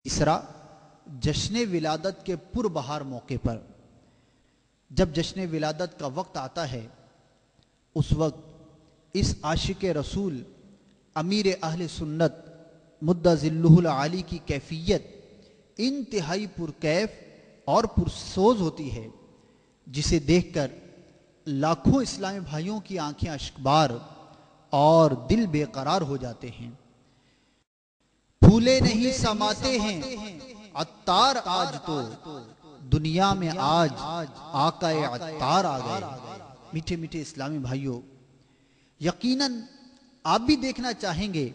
تیسرا، جشن ولادت کے پربہار موقع پر جب جشن ولادت کا وقت آتا ہے، اس وقت اس عاشق رسول امیر اہل سنت مدّ ظلہ العالی کی کیفیت انتہائی پرکیف اور پرسوز ہوتی ہے، جسے دیکھ کر لاکھوں اسلامی بھائیوں کی آنکھیں اشکبار اور دل بے قرار ہو جاتے ہیں۔ پھولے نہیں سماتے ہیں عطار آج تو، دنیا میں آج آقا عطار آ گئے۔ میٹھے میٹھے اسلامی بھائیوں، یقیناً آپ بھی دیکھنا چاہیں گے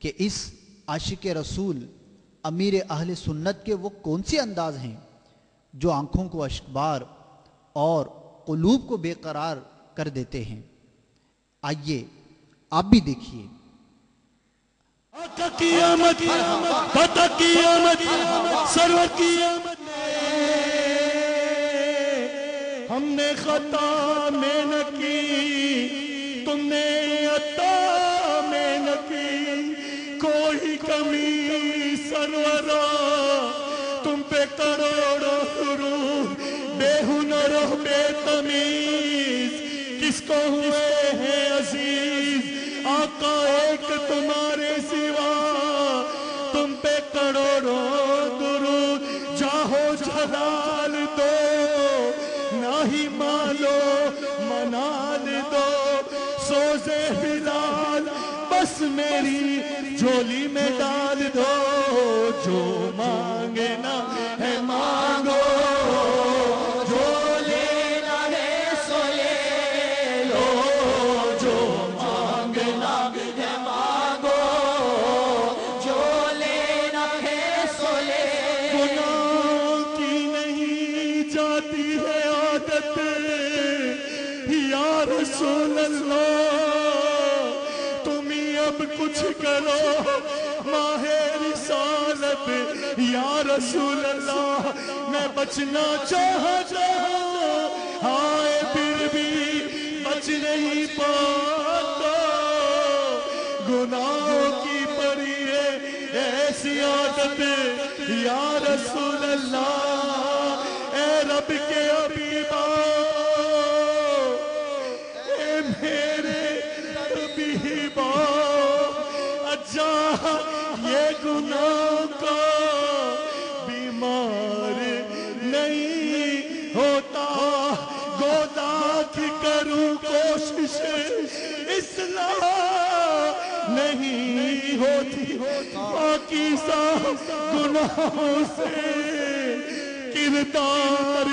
کہ اس عاشق رسول امیر اہل سنت کے وہ کون سے انداز ہیں جو آنکھوں کو اشکبار اور قلوب کو بے قرار کر دیتے ہیں۔ آئیے آپ بھی دیکھیے۔ آقا کی آمد، فتح کی آمد، سرور کی آمد، ہم نے خطا میں نہ کی، تم نے عطا میں نہ کی، کوئی کمی سرورا، تم پہ کروڑوں درود، بے ہنر و بے تمیز کس کو ہوئے ہیں عزیز، آقا ایک تمہارے سوا، تم پہ کروڑوں درود، جاہو جلال دو، نہ ہی مالو منال دو، سوزے بلال بس میری جھولی میں ڈال دو، جو مانگے نا ہے مانگو، جو لینا ہے سو لے لو، جو مانگنا ہے مانگو، جو لینا ہے سو لے لو۔ گناہ کی نہیں جاتی ہے عادت یا رسول اللہ، تم ہی اب کچھ کرو ماہ رسالت یا رسول اللہ، میں بچنا چاہتا ہوں ہائے پھر بھی بچ نہیں پاتا، گناہوں کی پڑی ہے ایسی عادت یا رسول اللہ، اے رب کے حبیبا، اے میرے حبیبا، اجا یہ گناہ کا بیمار نہیں ہوتا، گوداک کروں کوشش اصلاح نہیں ہوتی، پاکیزہ گناہوں سے کردار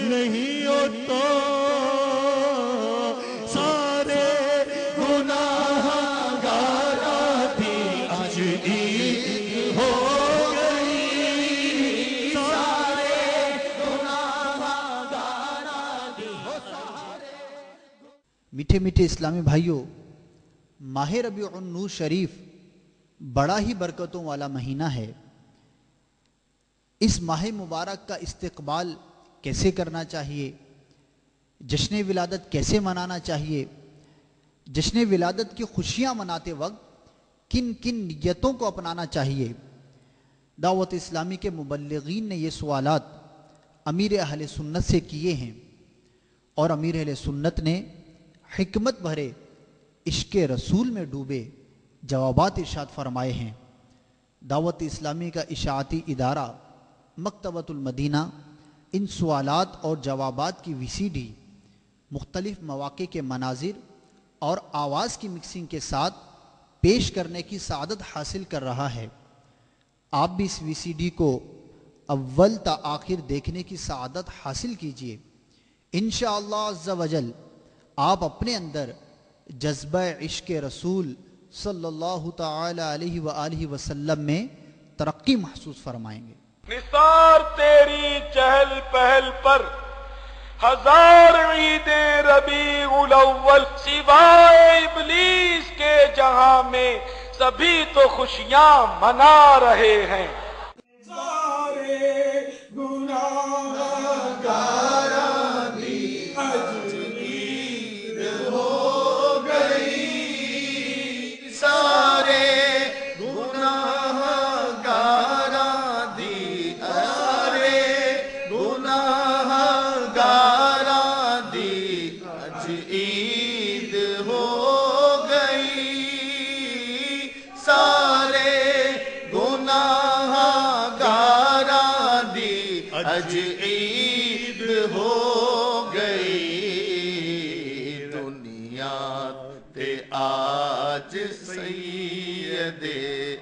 نہیں ہوتا، سارے گناہ گارا دی آج عید ہو گئی، سارے گناہ گارا دی ہو سارے۔ میٹھے میٹھے اسلامی بھائیوں، ماہ ربیع النور شریف بڑا ہی برکتوں والا مہینہ ہے۔ اس ماہ مبارک کا استقبال کیسے کرنا چاہیے، جشن ولادت کیسے منانا چاہیے، جشن ولادت کی خوشیاں مناتے وقت کن کن نیتوں کو اپنانا چاہیے، دعوت اسلامی کے مبلغین نے یہ سوالات امیر اہل سنت سے کیے ہیں، اور امیر اہل سنت نے حکمت بھرے عشق رسول میں ڈوبے جوابات ارشاد فرمائے ہیں۔ دعوت اسلامی کا اشاعتی ادارہ مکتبۃ المدینہ ان سوالات اور جوابات کی VCD مختلف مواقع کے مناظر اور آواز کی مکسنگ کے ساتھ پیش کرنے کی سعادت حاصل کر رہا ہے۔ آپ بھی اس VCD کو اول تا آخر دیکھنے کی سعادت حاصل کیجئے۔ انشاءاللہ عز و جل آپ اپنے اندر جذبہ عشق رسول صلی اللہ تعالی علیہ وآلہ وسلم میں ترقی محسوس فرمائیں گے۔ نثار تیری چہل پہل پر ہزار عیدیں ربیع الاول، سوائے ابلیس کے جہاں میں سبھی تو خوشیاں منا رہے ہیں۔ سارے گناہ گاراں دی آج عید ہو گئی، سارے گناہ گاراں آج عید ہو گئی دنیا تے آج سید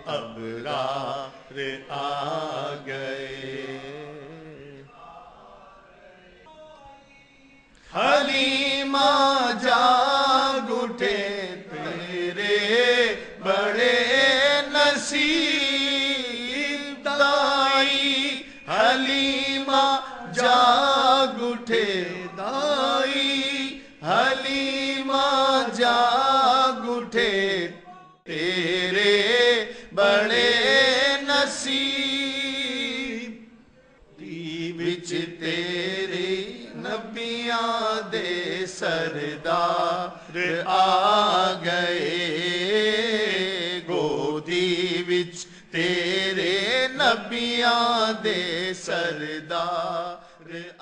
ابرار آ گئے حلیمہ جاگ اٹھے تیرے بڑے نصیب دائی حلیمہ جاگ اٹھے دائی حلیمہ جاگ اٹھے تیرے بڑے نصیب وچ تیرے نبیاں دے سردار آ گئے گودی وچ تیرے نبیاں دے سردار آ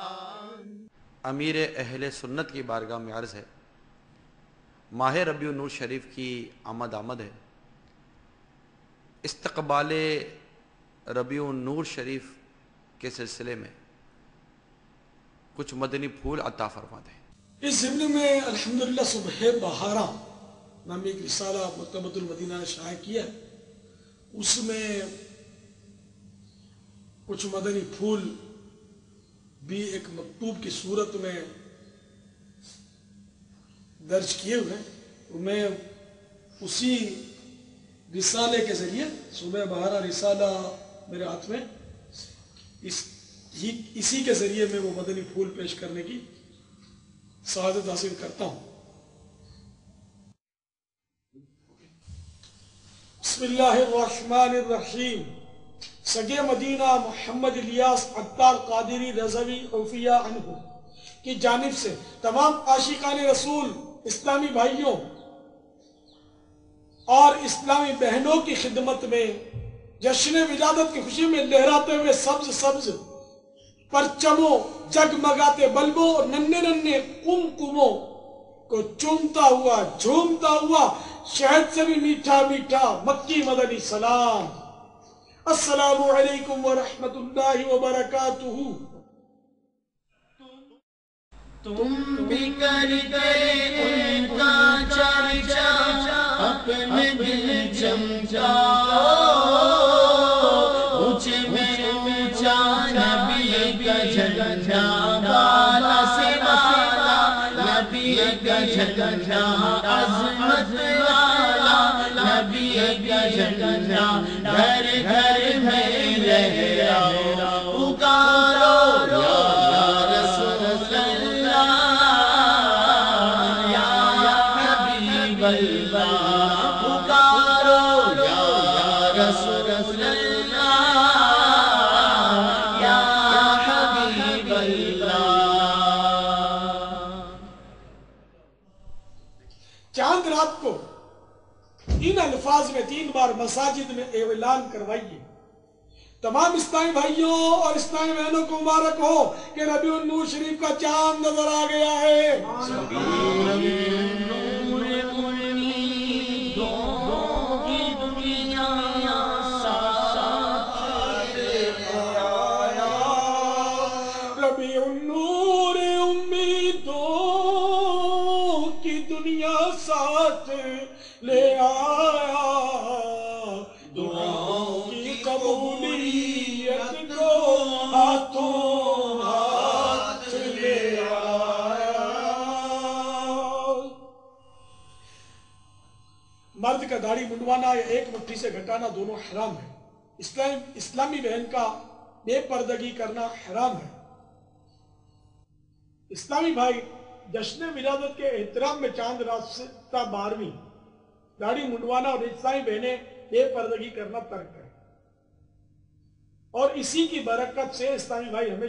امیر اہل سنت کی بارگاہ میں عرض ہے ماہ ربیع النور شریف کی آمد ہے استقبال ربیع النور شریف کے سلسلے میں کچھ مدنی پھول عطا فرما دیں۔ اس ضمن میں الحمدللہ صبح بہارا نامی ایک رسالہ مکتبۃ المدینہ نے شائع کیا اس میں کچھ مدنی پھول بھی ایک مکتوب کی صورت میں درج کیے ہوئے ہیں میں اسی رسالے کے ذریعے صبح بہارا رسالہ میرے ہاتھ میں اسی کے ذریعے میں وہ مدنی پھول پیش کرنے کی سعادت حاصل کرتا ہوں۔ بسم اللہ الرحمن الرحیم۔ سگے مدینہ محمد الیاس عطار قادری رضوی عوفیہ عنہ کی جانب سے تمام عاشقان رسول اسلامی بھائیوں اور اسلامی بہنوں کی خدمت میں جشن ولادت کی خوشی میں لہراتے ہوئے سبز سبز پرچموں جگمگاتے بلبوں اور ننھے ننھے قمقموں کو چومتا ہوا جھومتا ہوا شہد سے بھی میٹھا میٹھا مکی مدنی سلام۔ السلام علیکم ورحمۃ اللہ وبرکاتہ۔ تم بھی کر کے ان کا چرچا اپنے دل چمچاؤ اونچے میں اونچا نبی کا جھنڈا بالا سے بالا نبی کا جھنڈا عظمت والا نبی کا جھنڈا گھر گھر میں لہرا پکارو یا رسول اللہ یا حبیب اللہ پکارو یا رسول اللہ یا حبیب اللہ۔ چاند رات کو ان الفاظ میں 3 بار مساجد میں اعلان کروائیے۔ تمام اسلامی بھائیوں اور اسلامی بہنوں کو مبارک ہو کہ ربیع النور شریف کا چاند نظر آ گیا ہے۔ ربیع النور امیدوں کی دنیا ساتھ لے آیا دعاؤں کی قبولیت کو ہاتھوں ہاتھ لے آیا۔ مرد کا داڑھی منڈوانا یا ایک مٹھی سے گھٹانا دونوں حرام ہے۔ اسلامی بہن کا بے پردگی کرنا حرام ہے۔ اسلامی بھائی جشن ولادت کے احترام میں چاند رات سے تا 12ویں داڑھی منڈوانا اور اسلامی بہنیں بے پردگی کرنا ترک کریں اور اسی کی برکت سے اسلامی بھائی ہمیں